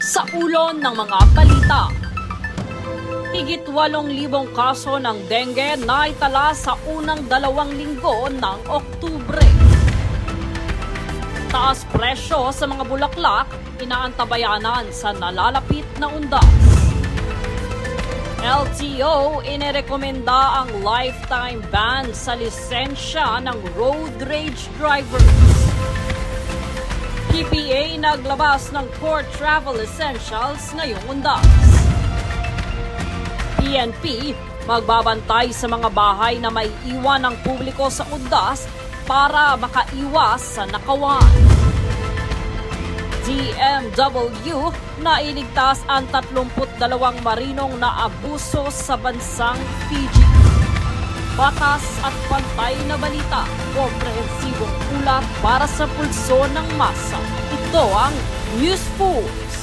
Sa ulo ng mga balita, higit 8,000 kaso ng dengue na itala sa unang 2 linggo ng Oktubre. Taas presyo sa mga bulaklak, inaantabayanan sa nalalapit na undas. LTO inirekomenda ang lifetime ban sa lisensya ng road rage drivers. PPA naglabas ng core travel essentials ngayong undas. PNP magbabantay sa mga bahay na may iwan ng publiko sa undas para makaiwas sa nakawan. DMW na iligtas ang 32 marinong na abuso sa bansang Fiji. Batas at pantay na balita, komprehensibong ulat para sa pulso ng masa. Ito ang News Foods.